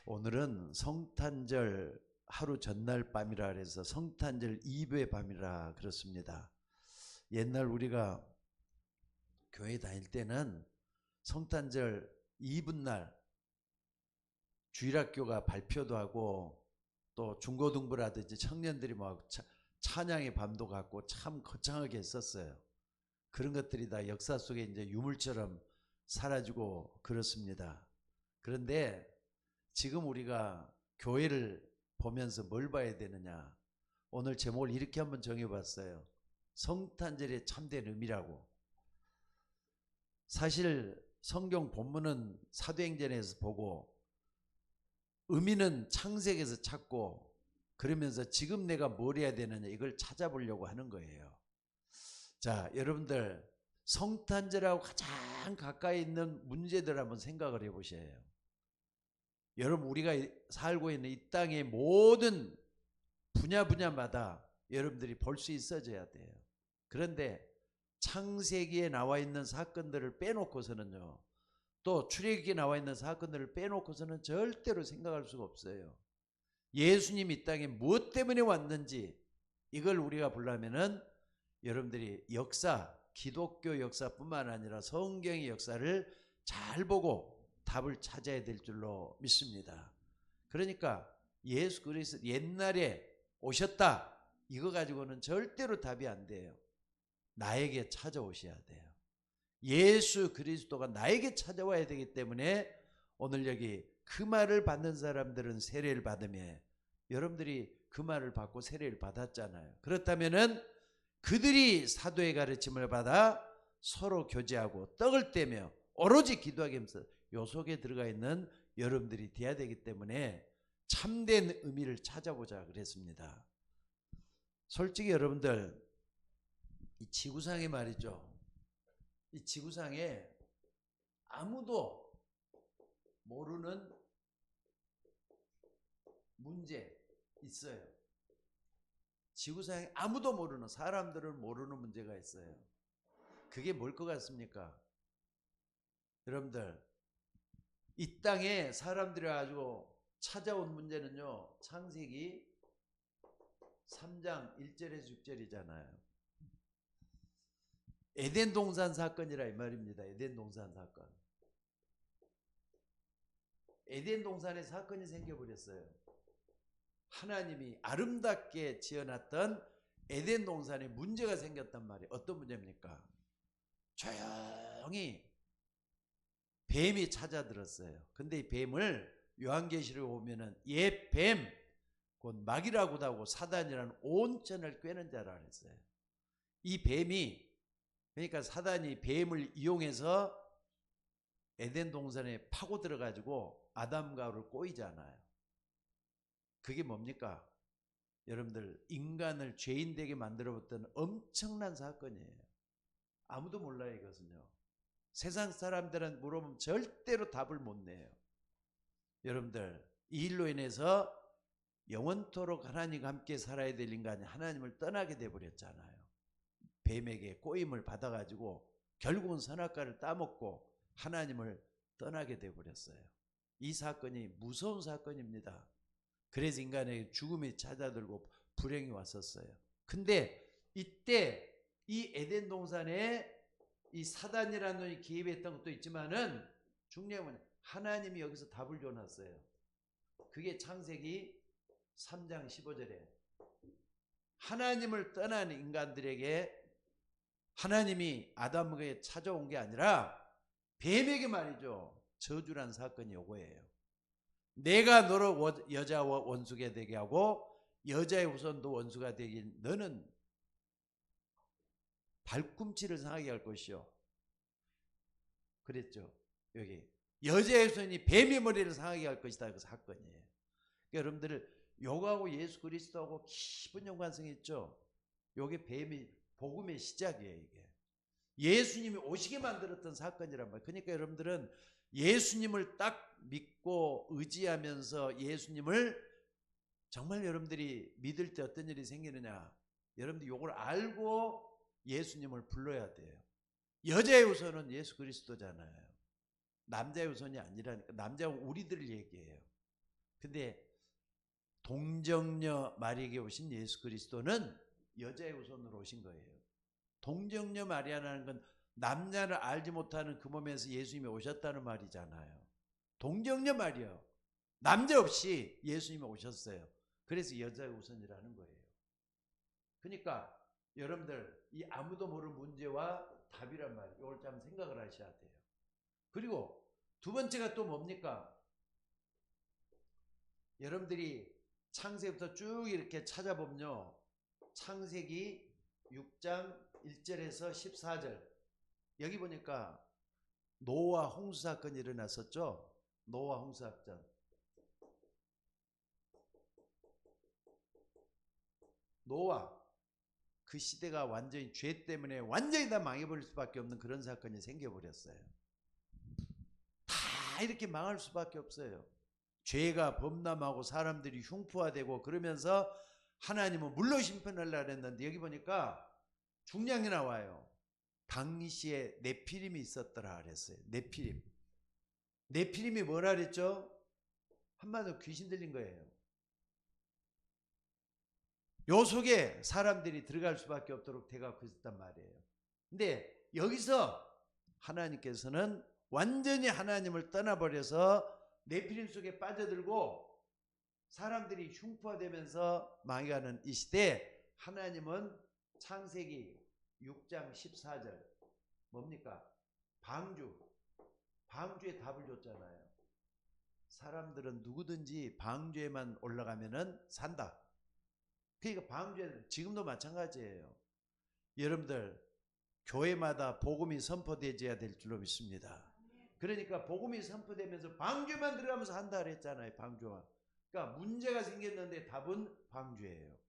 오늘은 성탄절 하루 전날 밤이라 그래서 성탄절 이브의 밤이라 그렇습니다. 옛날 우리가 교회 다닐 때는 성탄절 이브날 주일학교가 발표도 하고 또 중고등부라든지 청년들이 막 찬양의 밤도 갖고 참 거창하게 했었어요. 그런 것들이 다 역사 속에 이제 유물처럼 사라지고 그렇습니다. 그런데 지금 우리가 교회를 보면서 뭘 봐야 되느냐? 오늘 제목을 이렇게 한번 정해봤어요. 성탄절의 참된 의미라고. 사실 성경 본문은 사도행전에서 보고 의미는 창세기에서 찾고 그러면서 지금 내가 뭘 해야 되느냐 이걸 찾아보려고 하는 거예요. 자, 여러분들 성탄절하고 가장 가까이 있는 문제들 한번 생각을 해보셔요. 여러분 우리가 살고 있는 이 땅의 모든 분야마다 여러분들이 볼 수 있어져야 돼요. 그런데 창세기에 나와 있는 사건들을 빼놓고서는요, 또 출애굽기에 나와 있는 사건들을 빼놓고서는 절대로 생각할 수가 없어요. 예수님이 이 땅에 무엇 때문에 왔는지 이걸 우리가 보려면은 여러분들이 역사, 기독교 역사뿐만 아니라 성경의 역사를 잘 보고 답을 찾아야 될 줄로 믿습니다. 그러니까 예수 그리스도 옛날에 오셨다 이거 가지고는 절대로 답이 안 돼요. 나에게 찾아오셔야 돼요. 예수 그리스도가 나에게 찾아와야 되기 때문에 오늘 여기 그 말을 받는 사람들은 세례를 받으며 여러분들이 그 말을 받고 세례를 받았잖아요. 그렇다면은 그들이 사도의 가르침을 받아 서로 교제하고 떡을 떼며 오로지 기도하게 하면서 요 속에 들어가 있는 여러분들이 돼야 되기 때문에 참된 의미를 찾아보자 그랬습니다. 솔직히 여러분들 이 지구상에 말이죠. 이 지구상에 아무도 모르는 문제 있어요. 지구상에 아무도 모르는, 사람들은 모르는 문제가 있어요. 그게 뭘 것 같습니까? 여러분들 이 땅에 사람들이 가지고 찾아온 문제는요, 창세기 3장 1절에서 6절이잖아요. 에덴 동산 사건이라 이 말입니다. 에덴 동산 사건. 에덴 동산에 사건이 생겨버렸어요. 하나님이 아름답게 지어놨던 에덴 동산에 문제가 생겼단 말이에요. 어떤 문제입니까? 조용히 뱀이 찾아들었어요. 근데 이 뱀을 요한계시록에 보면은 옛 뱀, 곧 마귀라고도 하고 사단이라는 온천을 꿰는 자라 그랬어요. 이 뱀이, 그러니까 사단이 뱀을 이용해서 에덴 동산에 파고 들어가지고 아담과 하와를 꼬이잖아요. 그게 뭡니까? 여러분들 인간을 죄인 되게 만들어봤던 엄청난 사건이에요. 아무도 몰라요 이것은요. 세상 사람들은 물어보면 절대로 답을 못 내요. 여러분들 이 일로 인해서 영원토록 하나님과 함께 살아야 될 인간이 하나님을 떠나게 돼버렸잖아요. 뱀에게 꼬임을 받아가지고 결국은 선악과를 따먹고 하나님을 떠나게 돼버렸어요. 이 사건이 무서운 사건입니다. 그래서 인간에게 죽음이 찾아들고 불행이 왔었어요. 근데 이때 이 에덴 동산에 이 사단이라는 놈이 개입했던 것도 있지만은 중요한 건 하나님이 여기서 답을 줘놨어요. 그게 창세기 3장 15절에 하나님을 떠난 인간들에게 하나님이 아담에게 찾아온 게 아니라 뱀에게 말이죠. 저주란 사건이 요거예요. 내가 너를 여자와 원수가 되게 하고 여자의 후손도 원수가 되긴 너는 발꿈치를 상하게 할 것이요. 그랬죠. 여기 여자의 후손이 뱀의 머리를 상하게 할 것이다. 그 사건이에요. 그러니까 여러분들 요거하고 예수 그리스도하고 깊은 연관성이 있죠. 요게 뱀이 복음의 시작이에요. 이게 예수님이 오시게 만들었던 사건이란 말이에요. 그러니까 여러분들은 예수님을 딱 믿고 의지하면서 예수님을 정말 여러분들이 믿을 때 어떤 일이 생기느냐, 여러분들이 요걸 알고 예수님을 불러야 돼요. 여자의 후손은 예수 그리스도잖아요. 남자의 후손이 아니라니까. 남자는 우리들을 얘기해요. 근데 동정녀 마리에게 오신 예수 그리스도는 여자의 후손으로 오신 거예요. 동정녀 마리아라는 건 남자를 알지 못하는 그 몸에서 예수님이 오셨다는 말이잖아요. 동정녀 마리아, 남자 없이 예수님이 오셨어요. 그래서 여자의 후손이라는 거예요. 그러니까 여러분들 이 아무도 모르는 문제와 답이란 말이에요. 이걸 좀 생각을 하셔야 돼요. 그리고 두 번째가 또 뭡니까? 여러분들이 창세기부터 쭉 이렇게 찾아보면요, 창세기 6장 1절에서 14절, 여기 보니까 노아 홍수 사건이 일어났었죠. 노아 홍수 사건. 노아, 그 시대가 완전히 죄 때문에 완전히 다 망해버릴 수밖에 없는 그런 사건이 생겨버렸어요. 다 이렇게 망할 수밖에 없어요. 죄가 범람하고 사람들이 흉포화되고 그러면서 하나님은 물로 심판하려고 했는데, 여기 보니까 중량이 나와요. 당시에 네피림이 있었더라 그랬어요. 네피림이 뭐라 그랬죠? 한마디로 귀신 들린 거예요. 요 속에 사람들이 들어갈 수밖에 없도록 돼가고 있었단 말이에요. 근데 여기서 하나님께서는 완전히 하나님을 떠나버려서 네피림 속에 빠져들고 사람들이 흉포되면서 망해가는 이 시대에 하나님은 창세기 6장 14절 뭡니까? 방주에 답을 줬잖아요. 사람들은 누구든지 방주에만 올라가면은 산다. 그러니까 방주에 지금도 마찬가지예요. 여러분들 교회마다 복음이 선포되어야 될 줄로 믿습니다. 그러니까 복음이 선포되면서 방주에만 들어가면서 한다 그랬잖아요. 방주와. 그러니까 문제가 생겼는데 답은 방주예요.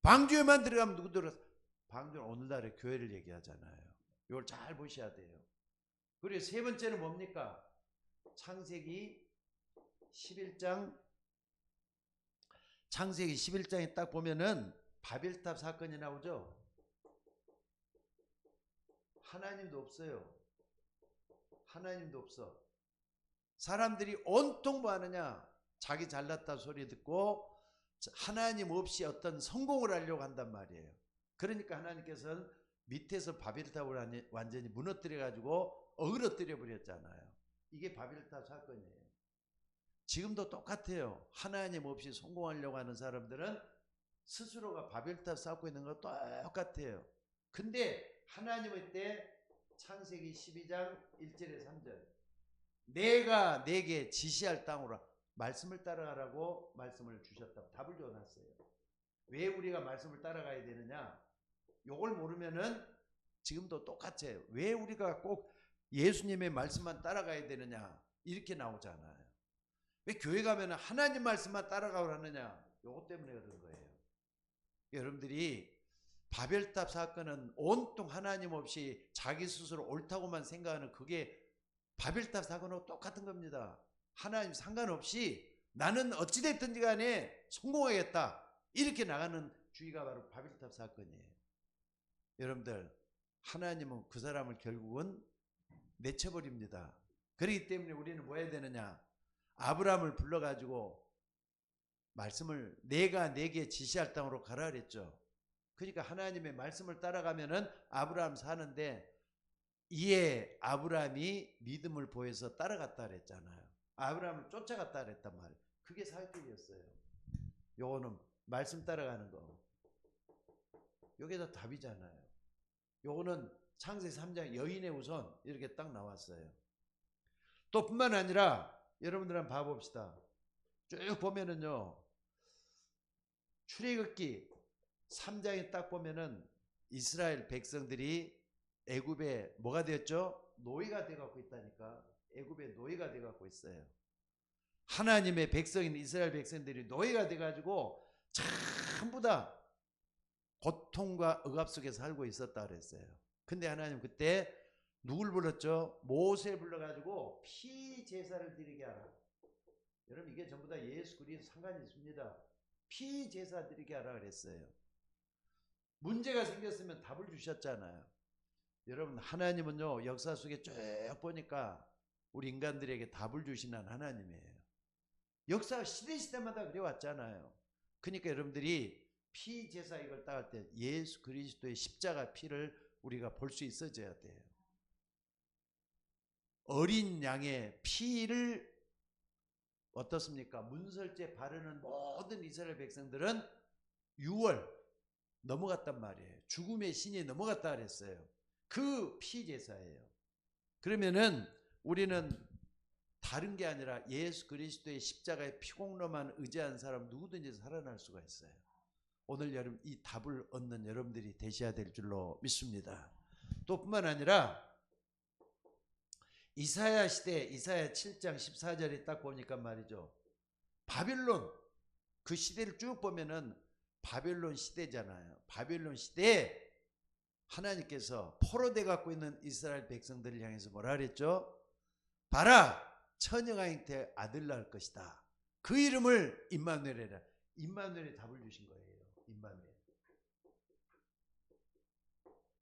방주에만 들어가면 누구 들어가? 방주는 오늘날의 교회를 얘기하잖아요. 이걸 잘 보셔야 돼요. 그리고 세 번째는 뭡니까? 창세기 11장에 딱 보면은 바벨탑 사건이 나오죠. 하나님도 없어요. 하나님도 없어. 사람들이 온통 뭐 하느냐? 자기 잘났다 소리 듣고 하나님 없이 어떤 성공을 하려고 한단 말이에요. 그러니까 하나님께서는 밑에서 바벨탑을 완전히 무너뜨려 가지고 어그러뜨려 버렸잖아요. 이게 바벨탑 사건이에요. 지금도 똑같아요. 하나님 없이 성공하려고 하는 사람들은 스스로가 바벨탑 쌓고 있는 거 똑같아요. 근데 하나님의 때 창세기 12장 1절에 3절, 내가 내게 지시할 땅으로 말씀을 따라가라고 말씀을 주셨다. 답을 줘놨어요. 왜 우리가 말씀을 따라가야 되느냐? 요걸 모르면은 지금도 똑같아요. 왜 우리가 꼭 예수님의 말씀만 따라가야 되느냐? 이렇게 나오잖아요. 왜 교회 가면 하나님 말씀만 따라가고 하느냐? 요것 때문에 그런 거예요. 여러분들이 바벨탑 사건은 온통 하나님 없이 자기 스스로 옳다고만 생각하는 그게 바벨탑 사건하고 똑같은 겁니다. 하나님 상관없이 나는 어찌됐든지 간에 성공하겠다 이렇게 나가는 주의가 바로 바벨탑 사건이에요. 여러분들, 하나님은 그 사람을 결국은 내쳐버립니다. 그렇기 때문에 우리는 뭐 해야 되느냐? 아브라함을 불러가지고 말씀을 내가 내게 지시할 땅으로 가라 그랬죠. 그러니까 하나님의 말씀을 따라가면은 아브라함 사는데, 이에 아브라함이 믿음을 보여서 따라갔다 그랬잖아요. 아브라함을 쫓아갔다 그랬단 말이에요. 그게 사역길이었어요. 요거는 말씀 따라가는 거. 요게 다 답이잖아요. 요거는 창세기 3장 여인의 후손 이렇게 딱 나왔어요. 또 뿐만 아니라 여러분들 한번 봐봅시다. 쭉 보면은요, 출애굽기 3장에 딱 보면은 이스라엘 백성들이 애굽에 뭐가 되었죠? 노예가 돼갖고 있다니까. 애굽에 노예가 돼갖고 있어요. 하나님의 백성인 이스라엘 백성들이 노예가 돼가지고 전부 다 고통과 억압 속에 살고 있었다 그랬어요. 근데 하나님 그때 누굴 불렀죠? 모세 불러가지고 피 제사를 드리게 하라. 여러분, 이게 전부 다 예수 그리스도 상관이 있습니다. 피 제사 드리게 하라 그랬어요. 문제가 생겼으면 답을 주셨잖아요. 여러분, 하나님은요, 역사 속에 쭉 보니까 우리 인간들에게 답을 주시는 하나님이에요. 역사 시대마다 그래 왔잖아요. 그러니까 여러분들이 피제사 이걸 따갈 때 예수 그리스도의 십자가 피를 우리가 볼 수 있어져야 돼요. 어린 양의 피를 어떻습니까? 문설주에 바르는 모든 이스라엘 백성들은 6월 넘어갔단 말이에요. 죽음의 신이 넘어갔다 그랬어요. 그 피제사예요. 그러면은 우리는 다른 게 아니라 예수 그리스도의 십자가의 피공로만 의지한 사람 누구든지 살아날 수가 있어요. 오늘 여러분 이 답을 얻는 여러분들이 되셔야 될 줄로 믿습니다. 또 뿐만 아니라 이사야 시대 이사야 7장 14절에 딱 보니까 말이죠. 바빌론 그 시대를 쭉 보면은 바빌론 시대잖아요. 바빌론 시대에 하나님께서 포로돼 갖고 있는 이스라엘 백성들을 향해서 뭐라 그랬죠? 봐라 처녀가 잉태 아들 낳을 것이다. 그 이름을 임마누엘이라. 임마누엘이 답을 주신 거예요. 임마누엘.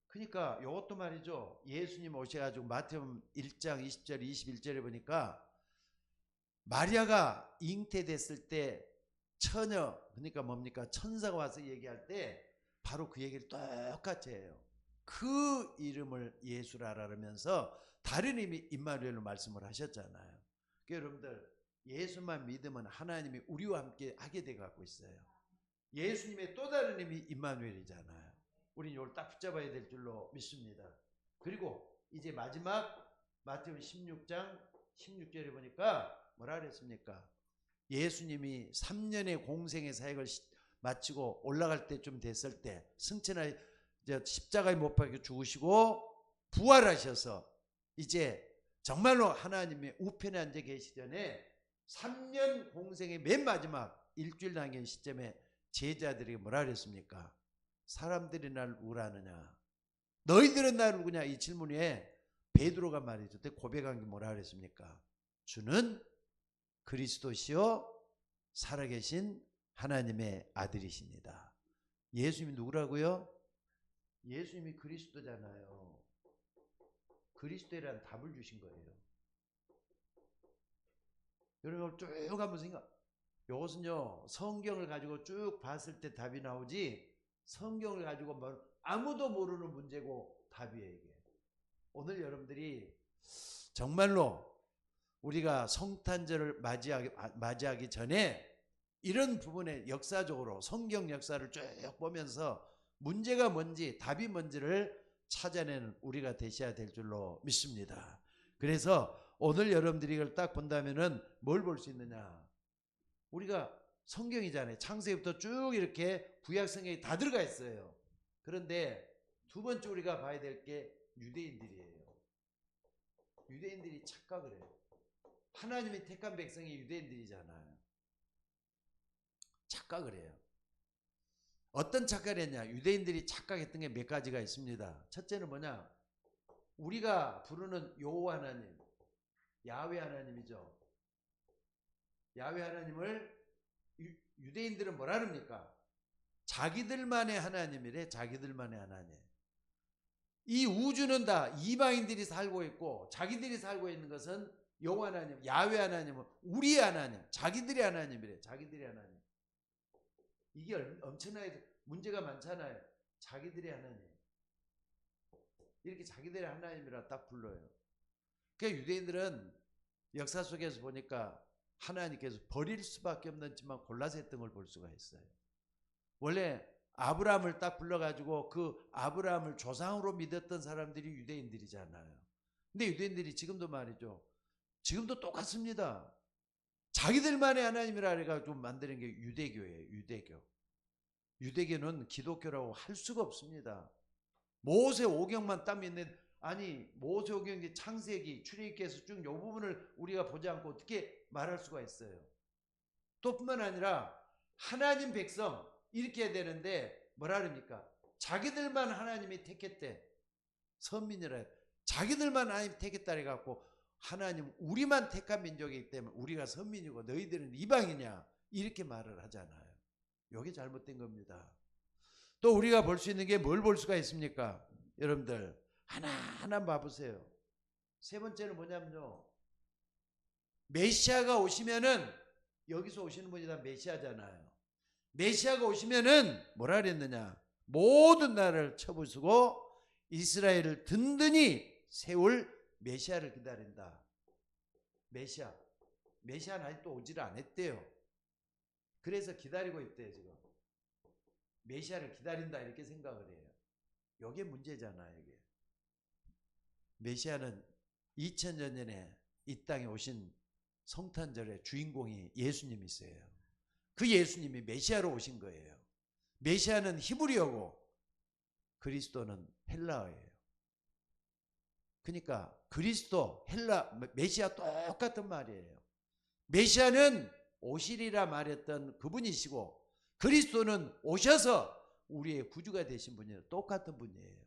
그러니까 이것도 말이죠. 예수님 오셔가지고 마태복음 1장 20절 21절에 보니까 마리아가 잉태됐을 때 처녀 그러니까 뭡니까 천사가 와서 얘기할 때 바로 그 얘기를 똑같이 해요. 그 이름을 예수라 하면서 다른 의미 임마누엘로 말씀을 하셨잖아요. 그러니까 여러분들 예수만 믿으면 하나님이 우리와 함께 하게 돼 갖고 있어요. 예수님의 또 다른 의미 임마누엘이잖아요. 우리는 이걸 딱 붙잡아야 될 줄로 믿습니다. 그리고 이제 마지막 마태복음 16장 16절에 보니까 뭐라 그랬습니까? 예수님이 3년의 공생의 사역을 마치고 올라갈 때쯤 됐을 때 승천하 십자가에 못 박혀 죽으시고 부활하셔서 이제 정말로 하나님의 우편에 앉아 계시기 전에 3년 공생의 맨 마지막 일주일 남긴 시점에 제자들이 뭐라 그랬습니까? 사람들이 날 누구라느냐? 너희들은 나를 누구냐? 이 질문에 베드로가 말이죠. 그때 고백한 게 뭐라 그랬습니까? 주는 그리스도시요 살아계신 하나님의 아들이십니다. 예수님이 누구라고요? 예수님이 그리스도잖아요. 그리스도라는 답을 주신 거예요. 여러분 쭉 한번 생각. 이것은요 성경을 가지고 쭉 봤을 때 답이 나오지 성경을 가지고 아무도 모르는 문제고 답이에요. 이게. 오늘 여러분들이 정말로 우리가 성탄절을 맞이하기 전에 이런 부분에 역사적으로 성경 역사를 쭉 보면서 문제가 뭔지 답이 뭔지를 찾아내는 우리가 되셔야 될 줄로 믿습니다. 그래서 오늘 여러분들이 이걸 딱 본다면은 뭘 볼 수 있느냐? 우리가 성경이잖아요. 창세기부터 쭉 이렇게 구약 성경이 다 들어가 있어요. 그런데 두 번째 우리가 봐야 될 게 유대인들이에요. 유대인들이 착각을 해요. 하나님이 택한 백성이 유대인들이잖아요. 착각을 해요. 어떤 착각을 했냐? 유대인들이 착각했던 게 몇 가지가 있습니다. 첫째는 뭐냐? 우리가 부르는 여호와 하나님, 야훼 하나님이죠. 야훼 하나님을 유대인들은 뭐라 합니까? 자기들만의 하나님이래. 자기들만의 하나님. 이 우주는 다 이방인들이 살고 있고 자기들이 살고 있는 것은 여호와 하나님, 야훼 하나님은 우리의 하나님, 자기들의 하나님이래. 자기들의 하나님. 이게 엄청나게 문제가 많잖아요. 자기들의 하나님. 이렇게 자기들의 하나님이라 딱 불러요. 그러니까 유대인들은 역사 속에서 보니까 하나님께서 버릴 수밖에 없는지만 골라서 했던 걸 볼 수가 있어요. 원래 아브라함을 딱 불러가지고 그 아브라함을 조상으로 믿었던 사람들이 유대인들이잖아요. 근데 유대인들이 지금도 말이죠. 지금도 똑같습니다. 자기들만의 하나님이라 해가지고 만드는 게 유대교예요. 유대교. 유대교는 기독교라고 할 수가 없습니다. 모세 오경만 딱 믿는 아니 모세 오경이 창세기 출애굽기에서 쭉 이 부분을 우리가 보지 않고 어떻게 말할 수가 있어요. 또 뿐만 아니라 하나님 백성 이렇게 해야 되는데 뭐라 그럽니까? 자기들만 하나님이 택했대. 선민이라 자기들만 하나님 택했다 해갖고 하나님 우리만 택한 민족이기 때문에 우리가 선민이고 너희들은 이방이냐 이렇게 말을 하잖아요. 이게 잘못된 겁니다. 또 우리가 볼 수 있는 게 뭘 볼 수가 있습니까? 여러분들 하나하나 봐보세요. 세 번째는 뭐냐면요. 메시아가 오시면은 여기서 오시는 분이 다 메시아잖아요. 메시아가 오시면은 뭐라 그랬느냐? 모든 나라를 쳐부수고 이스라엘을 든든히 세울 메시아를 기다린다. 메시아는 아직도 오지를 않았대요. 그래서 기다리고 있대요. 지금 메시아를 기다린다 이렇게 생각을 해요. 이게 문제잖아요. 이게 메시아는 2000년 전에 이 땅에 오신 성탄절의 주인공이 예수님이세요. 그 예수님이 메시아로 오신 거예요. 메시아는 히브리어고 그리스도는 헬라어예요. 그러니까 그리스도, 헬라, 메시아 똑같은 말이에요. 메시아는 오시리라 말했던 그분이시고 그리스도는 오셔서 우리의 구주가 되신 분이에요. 똑같은 분이에요.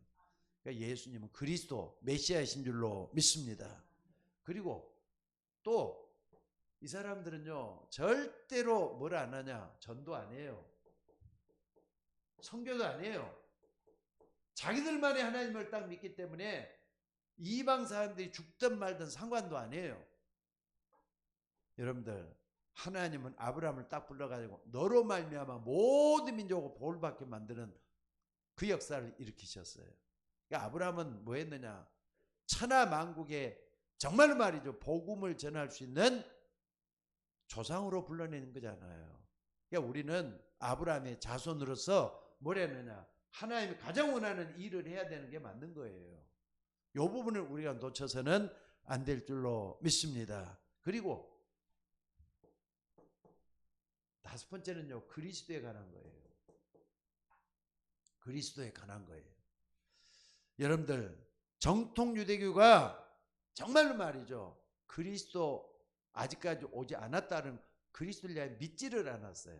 그러니까 예수님은 그리스도, 메시아이신 줄로 믿습니다. 그리고 또 이 사람들은요 절대로 뭘 안 하냐? 전도 안 해요. 선교도 안 해요. 자기들만의 하나님을 딱 믿기 때문에 이방 사람들이 죽든 말든 상관도 안 해요. 여러분들 하나님은 아브라함을 딱 불러가지고 너로 말미암아 모든 민족을 복을 받게 만드는 그 역사를 일으키셨어요. 그러니까 아브라함은 뭐 했느냐? 천하 만국에 정말 말이죠 복음을 전할 수 있는 조상으로 불러내는 거잖아요. 그러니까 우리는 아브라함의 자손으로서 뭘 했느냐? 하나님이 가장 원하는 일을 해야 되는 게 맞는 거예요. 이 부분을 우리가 놓쳐서는 안 될 줄로 믿습니다. 그리고 다섯 번째는요 그리스도에 관한 거예요. 그리스도에 관한 거예요. 여러분들 정통 유대교가 정말로 말이죠 그리스도 아직까지 오지 않았다는 그리스도를 대해 믿지를 않았어요.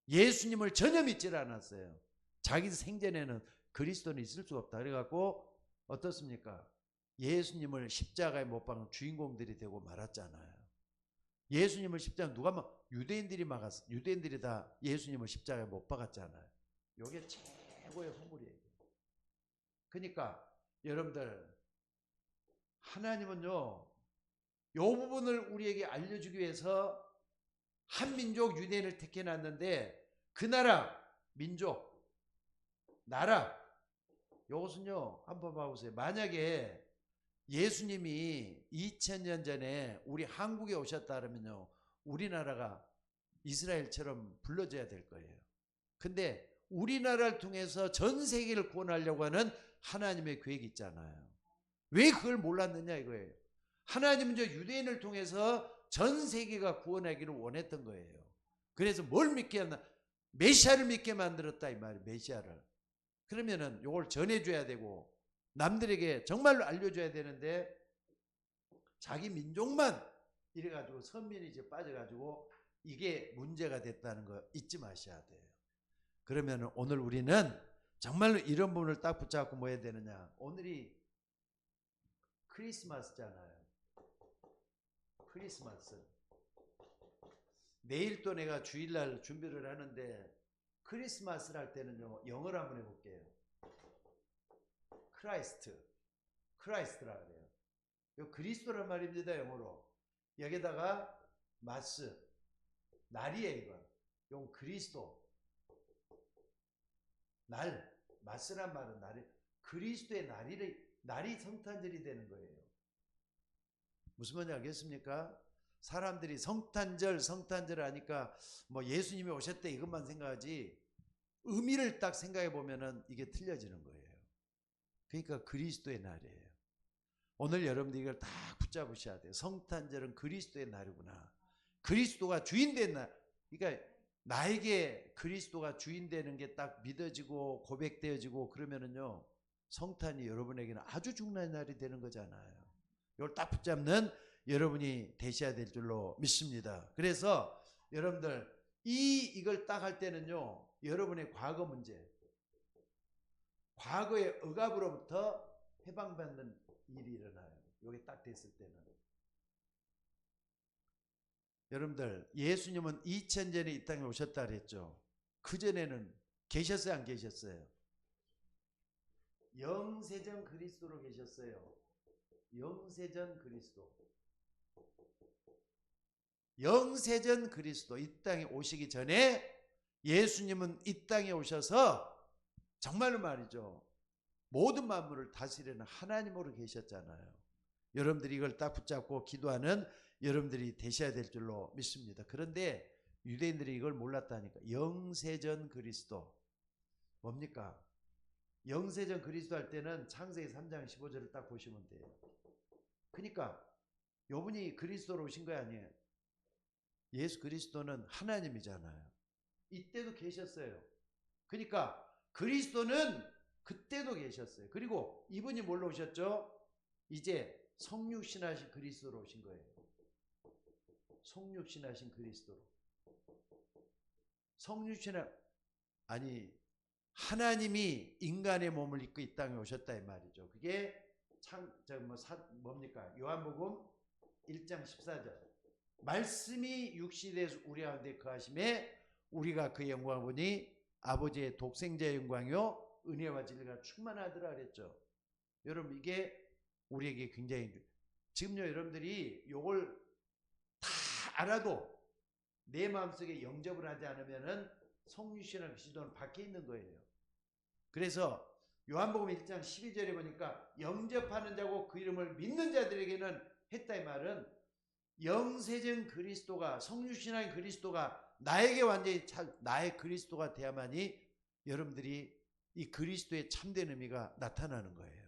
예수님을 전혀 믿지를 않았어요. 자기 생전에는 그리스도는 있을 수가 없다 그래갖고 어떻습니까? 예수님을 십자가에 못 박은 주인공들이 되고 말았잖아요. 예수님을 십자가 누가 막 유대인들이 막았어. 유대인들이 다 예수님을 십자가에 못 박았잖아요. 이게 최고의 허물이에요. 그러니까 여러분들 하나님은요 이 부분을 우리에게 알려주기 위해서 한민족 유대인을 택해놨는데 그 나라, 민족, 나라 이것은요 한번 봐보세요. 만약에 예수님이 2000년 전에 우리 한국에 오셨다 그러면요 우리나라가 이스라엘처럼 불러줘야 될 거예요. 근데 우리나라를 통해서 전 세계를 구원하려고 하는 하나님의 계획이 있잖아요. 왜 그걸 몰랐느냐 이거예요. 하나님은 저 유대인을 통해서 전 세계가 구원하기를 원했던 거예요. 그래서 뭘 믿게 했나? 메시아를 믿게 만들었다 이 말이에요. 메시아를. 그러면은 이걸 전해줘야 되고 남들에게 정말로 알려줘야 되는데 자기 민족만 이래가지고 선민이 이제 빠져가지고 이게 문제가 됐다는 거 잊지 마셔야 돼요. 그러면 오늘 우리는 정말로 이런 부분을 딱 붙잡고 뭐 해야 되느냐? 오늘이 크리스마스잖아요. 크리스마스. 내일 또 내가 주일날 준비를 하는데 크리스마스를 할 때는요 영어로 한번 해볼게요. 크라이스트라 그래요. 요 그리스도란 말입니다. 영어로. 여기다가 마스 날이에요. 이건 용 그리스도 날 마스란 말은 날이 그리스도의 날이 성탄절이 되는 거예요. 무슨 말인지 알겠습니까? 사람들이 성탄절 하니까 뭐 예수님이 오셨대 이것만 생각하지 의미를 딱 생각해 보면은 이게 틀려지는 거예요. 그러니까 그리스도의 날이에요. 오늘 여러분들이 이걸 다 붙잡으셔야 돼요. 성탄절은 그리스도의 날이구나. 그리스도가 주인된 날. 그러니까 나에게 그리스도가 주인되는 게 딱 믿어지고 고백되어지고 그러면은요 성탄이 여러분에게는 아주 중요한 날이 되는 거잖아요. 이걸 딱 붙잡는 여러분이 되셔야 될 줄로 믿습니다. 그래서 여러분들 이걸 딱 할 때는요 여러분의 과거 문제, 과거의 억압으로부터 해방받는 일이 일어나요. 이게 딱 됐을 때는. 여러분들 예수님은 2000전에 이 땅에 오셨다 그랬죠. 그전에는 계셨어요 안 계셨어요? 영세전 그리스도로 계셨어요. 영세전 그리스도. 영세전 그리스도 이 땅에 오시기 전에 예수님은 이 땅에 오셔서 정말로 말이죠. 모든 만물을 다스리는 하나님으로 계셨잖아요. 여러분들이 이걸 딱 붙잡고 기도하는 여러분들이 되셔야 될 줄로 믿습니다. 그런데 유대인들이 이걸 몰랐다니까. 영세전 그리스도 뭡니까? 영세전 그리스도 할 때는 창세기 3장 15절을 딱 보시면 돼요. 그러니까 요분이 그리스도로 오신 거 아니에요. 예수 그리스도는 하나님이잖아요. 이때도 계셨어요. 그러니까 그리스도는 그때도 계셨어요. 그리고 이분이 뭘로 오셨죠? 이제 성육신하신 그리스도로 오신 거예요. 성육신하신 그리스도로. 성육신하 아니 하나님이 인간의 몸을 입고 이 땅에 오셨다 이 말이죠. 그게 뭡니까? 요한복음 1장 14절. 말씀이 육신이 돼서 우리 가운데 거하심에 우리가 그 영광을 보니 아버지의 독생자의 영광이요 은혜와 진리가 충만하더라 그랬죠. 여러분 이게 우리에게 굉장히 지금요 여러분들이 요걸 다 알아도 내 마음속에 영접을 하지 않으면은 성육신한 그리스도는 밖에 있는 거예요. 그래서 요한복음 1장 12절에 보니까 영접하는 자고 그 이름을 믿는 자들에게는 했다 이 말은 영세전 그리스도가 성육신한 그리스도가 나에게 완전히 나의 그리스도가 돼야만이 여러분들이 이 그리스도의 참된 의미가 나타나는 거예요.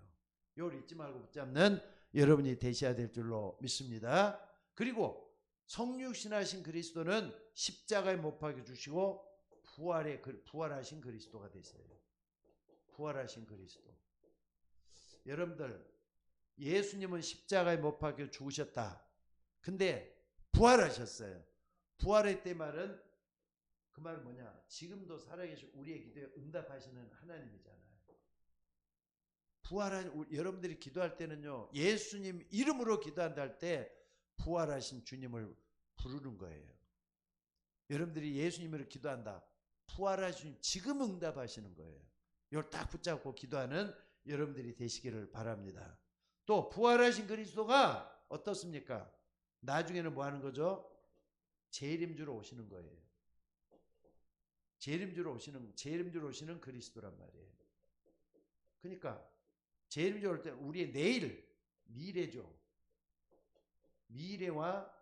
이걸 잊지 말고 붙잡는 여러분이 되셔야 될 줄로 믿습니다. 그리고 성육신하신 그리스도는 십자가에 못 박혀 주시고 부활하신 그리스도가 되세요. 부활하신 그리스도. 여러분들 예수님은 십자가에 못 박혀 죽으셨다. 근데 부활하셨어요. 부활할 때 말은 그 말은 뭐냐? 지금도 살아계신 우리의 기도에 응답하시는 하나님이잖아요. 부활한 여러분들이 기도할 때는요. 예수님 이름으로 기도한다 할 때 부활하신 주님을 부르는 거예요. 여러분들이 예수님으로 기도한다. 부활하신 지금 응답하시는 거예요. 이걸 딱 붙잡고 기도하는 여러분들이 되시기를 바랍니다. 또 부활하신 그리스도가 어떻습니까? 나중에는 뭐 하는 거죠? 재림주로 오시는 거예요. 재림주로 오시는 그리스도란 말이에요. 그러니까 재림주로 올 때 우리의 내일, 미래죠. 미래와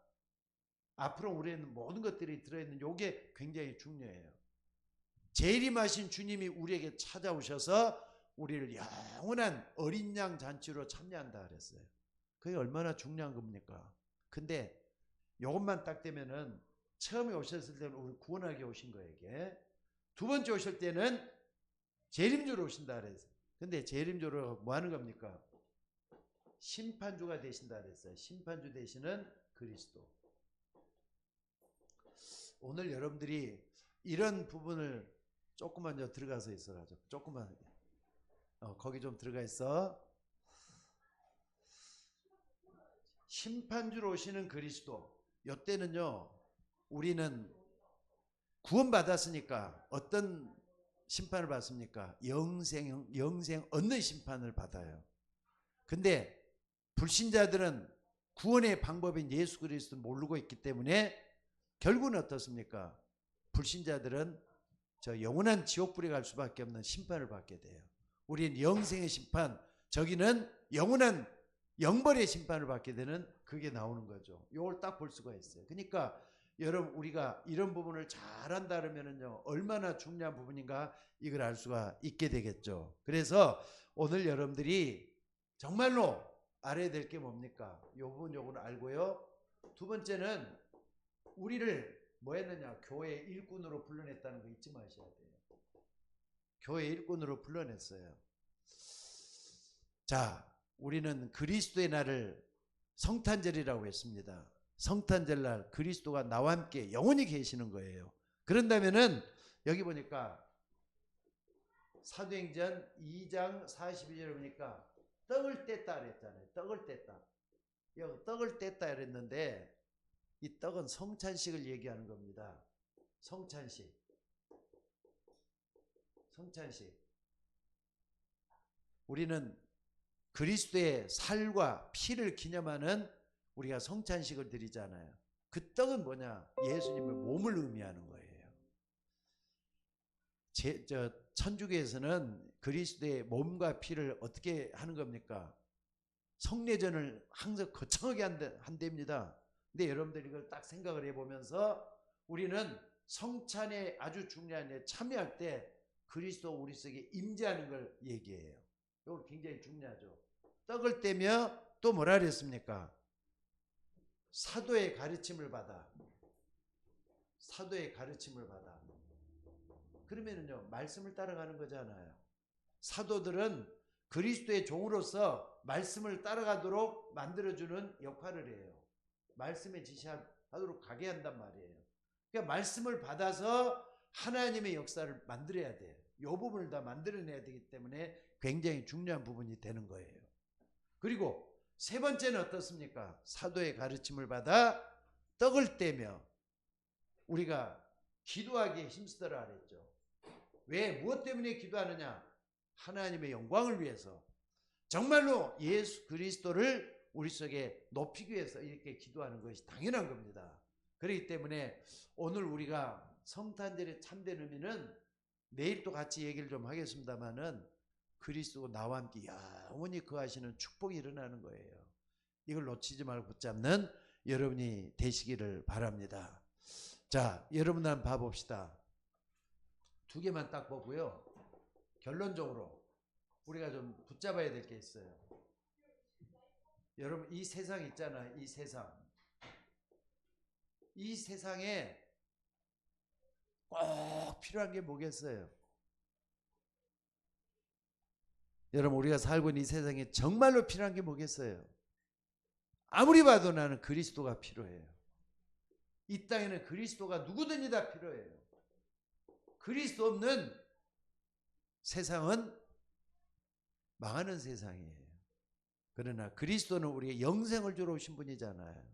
앞으로 우리에는 모든 것들이 들어있는 이게 굉장히 중요해요. 재림하신 주님이 우리에게 찾아오셔서 우리를 영원한 어린 양 잔치로 참여한다 그랬어요. 그게 얼마나 중요한 겁니까? 근데 이것만 딱 되면은 처음에 오셨을 때는 우리 구원하게 오신 거에게 두 번째 오실 때는 재림주로 오신다 그랬어요. 근데 재림주로 뭐 하는 겁니까? 심판주가 되신다 그랬어요. 심판주 되시는 그리스도. 오늘 여러분들이 이런 부분을 조금만 들어가서 있어가지고 조금만 거기 좀 들어가 있어. 심판주로 오시는 그리스도. 이때는요 우리는 구원받았으니까 어떤 심판을 받습니까? 영생 얻는 심판을 받아요. 근데 불신자들은 구원의 방법인 예수 그리스도를 모르고 있기 때문에 결국은 어떻습니까? 불신자들은 저 영원한 지옥불에 갈 수밖에 없는 심판을 받게 돼요. 우리는 영생의 심판, 저기는 영원한 영벌의 심판을 받게 되는 그게 나오는 거죠. 이걸 딱 볼 수가 있어요. 그러니까 여러분 우리가 이런 부분을 잘 안다 그러면은요 얼마나 중요한 부분인가 이걸 알 수가 있게 되겠죠. 그래서 오늘 여러분들이 정말로 알아야 될 게 뭡니까? 요 부분 요거는 알고요. 두 번째는 우리를 뭐 했느냐? 교회 일꾼으로 불러냈다는 거 잊지 마셔야 돼요. 교회 일꾼으로 불러냈어요. 자, 우리는 그리스도의 날을 성탄절이라고 했습니다. 성탄절날 그리스도가 나와 함께 영원히 계시는 거예요. 그런다면은 여기 보니까 사도행전 2장 42절에 보니까 떡을 뗐다 그랬잖아요. 떡을 뗐다. 여기 떡을 뗐다 그랬는데 이 떡은 성찬식을 얘기하는 겁니다. 성찬식. 성찬식. 우리는 그리스도의 살과 피를 기념하는 우리가 성찬식을 드리잖아요. 그 떡은 뭐냐? 예수님의 몸을 의미하는 거예요. 천주교에서는 그리스도의 몸과 피를 어떻게 하는 겁니까? 성례전을 항상 거창하게 한답니다. 근데 여러분들이 이걸 딱 생각을 해보면서 우리는 성찬에 아주 중요한 데 참여할 때 그리스도 우리 속에 임재하는 걸 얘기해요. 이거 굉장히 중요하죠. 떡을 떼며 또 뭐라 그랬습니까? 사도의 가르침을 받아. 사도의 가르침을 받아. 그러면은요, 말씀을 따라가는 거잖아요. 사도들은 그리스도의 종으로서 말씀을 따라가도록 만들어주는 역할을 해요. 말씀에 지시하도록 가게 한단 말이에요. 그러니까 말씀을 받아서 하나님의 역사를 만들어야 돼요. 이 부분을 다 만들어내야 되기 때문에 굉장히 중요한 부분이 되는 거예요. 그리고 세 번째는 어떻습니까? 사도의 가르침을 받아 떡을 떼며 우리가 기도하기에 힘쓰더라 그랬죠. 왜? 무엇 때문에 기도하느냐? 하나님의 영광을 위해서, 정말로 예수 그리스도를 우리 속에 높이기 위해서 이렇게 기도하는 것이 당연한 겁니다. 그렇기 때문에 오늘 우리가 성탄절의 참된 의미는 내일 또 같이 얘기를 좀 하겠습니다만은 그리스도가 나와 함께 영원히 거하시는 축복이 일어나는 거예요. 이걸 놓치지 말고 붙잡는 여러분이 되시기를 바랍니다. 자, 여러분 한번 봐봅시다. 두 개만 딱 보고요. 결론적으로 우리가 좀 붙잡아야 될 게 있어요. 여러분, 이 세상 있잖아요. 이 세상. 이 세상에 꼭 필요한 게 뭐겠어요? 여러분, 우리가 살고 있는 이 세상에 정말로 필요한 게 뭐겠어요? 아무리 봐도 나는 그리스도가 필요해요. 이 땅에는 그리스도가 누구든지 다 필요해요. 그리스도 없는 세상은 망하는 세상이에요. 그러나 그리스도는 우리의 영생을 주러 오신 분이잖아요.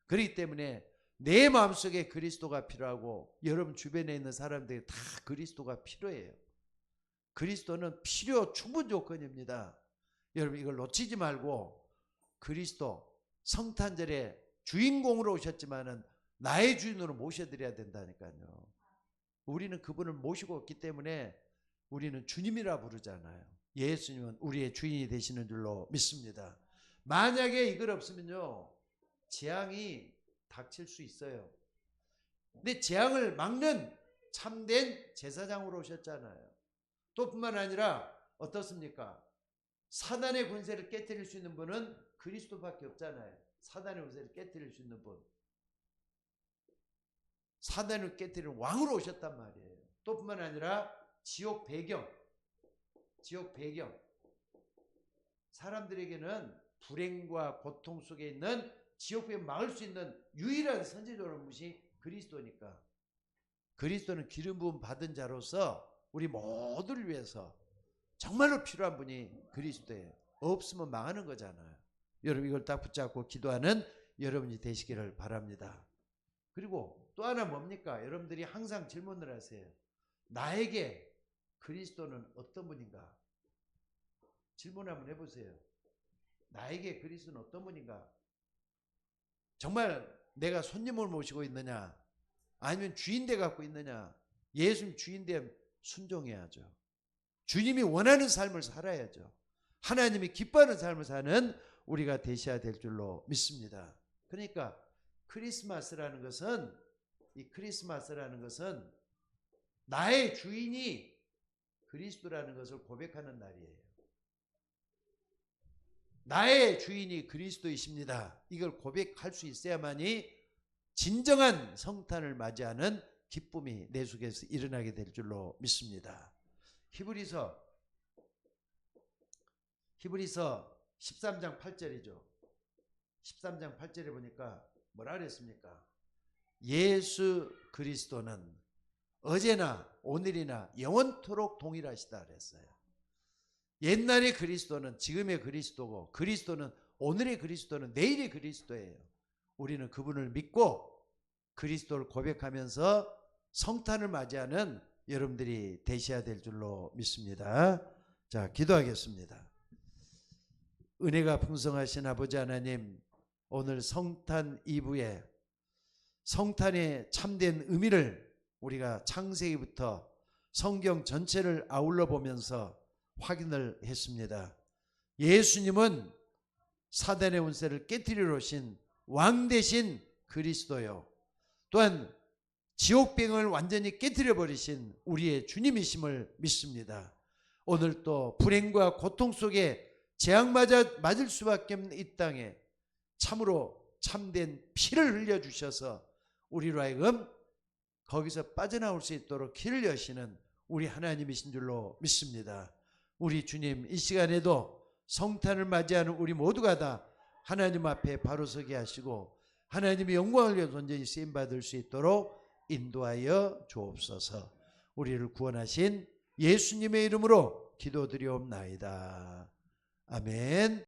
그렇기 때문에 내 마음속에 그리스도가 필요하고 여러분 주변에 있는 사람들이 다 그리스도가 필요해요. 그리스도는 필요 충분 조건입니다. 여러분 이걸 놓치지 말고 그리스도 성탄절에 주인공으로 오셨지만은 나의 주인으로 모셔드려야 된다니까요. 우리는 그분을 모시고 있기 때문에 우리는 주님이라 부르잖아요. 예수님은 우리의 주인이 되시는 줄로 믿습니다. 만약에 이걸 없으면요, 재앙이 닥칠 수 있어요. 근데 재앙을 막는 참된 제사장으로 오셨잖아요. 또 뿐만 아니라 어떻습니까? 사단의 권세를 깨뜨릴 수 있는 분은 그리스도밖에 없잖아요. 사단의 권세를 깨뜨릴 수 있는 분. 사단을 깨뜨리는 왕으로 오셨단 말이에요. 또 뿐만 아니라 지옥 배경. 사람들에게는 불행과 고통 속에 있는 지옥 배경 막을 수 있는 유일한 선지자로는 무엇이? 그리스도니까. 그리스도는 기름 부음 받은 자로서 우리 모두를 위해서 정말로 필요한 분이 그리스도예요. 없으면 망하는 거잖아요. 여러분 이걸 딱 붙잡고 기도하는 여러분이 되시기를 바랍니다. 그리고 또 하나 뭡니까? 여러분들이 항상 질문을 하세요. 나에게 그리스도는 어떤 분인가? 질문 한번 해보세요. 나에게 그리스도는 어떤 분인가? 정말 내가 손님을 모시고 있느냐? 아니면 주인돼 갖고 있느냐? 예수님 주인되면 순종해야죠. 주님이 원하는 삶을 살아야죠. 하나님이 기뻐하는 삶을 사는 우리가 되셔야 될 줄로 믿습니다. 그러니까 크리스마스라는 것은, 이 크리스마스라는 것은 나의 주인이 그리스도라는 것을 고백하는 날이에요. 나의 주인이 그리스도이십니다. 이걸 고백할 수 있어야만이 진정한 성탄을 맞이하는 기쁨이 내 속에서 일어나게 될 줄로 믿습니다. 히브리서 13장 8절이죠. 13장 8절에 보니까 뭐라 그랬습니까? 예수 그리스도는 어제나 오늘이나 영원토록 동일하시다 그랬어요. 옛날의 그리스도는 지금의 그리스도고, 그리스도는 오늘의 그리스도는 내일의 그리스도예요. 우리는 그분을 믿고 그리스도를 고백하면서 성탄을 맞이하는 여러분들이 되셔야 될 줄로 믿습니다. 자, 기도하겠습니다. 은혜가 풍성하신 아버지 하나님, 오늘 성탄 이브에 성탄의 참된 의미를 우리가 창세기부터 성경 전체를 아울러 보면서 확인을 했습니다. 예수님은 사단의 운세를 깨뜨리러 오신 왕 대신 그리스도요, 또한 지옥병을 완전히 깨뜨려 버리신 우리의 주님이심을 믿습니다. 오늘 또 불행과 고통 속에 재앙 맞을 수밖에 없는 이 땅에 참으로 참된 피를 흘려주셔서 우리로 하여금 거기서 빠져나올 수 있도록 길을 여시는 우리 하나님이신 줄로 믿습니다. 우리 주님, 이 시간에도 성탄을 맞이하는 우리 모두가 다 하나님 앞에 바로 서게 하시고 하나님의 영광을 위해 온전히 쓰임받을 수 있도록 인도하여 주옵소서. 우리를 구원하신 예수님의 이름으로 기도드리옵나이다. 아멘.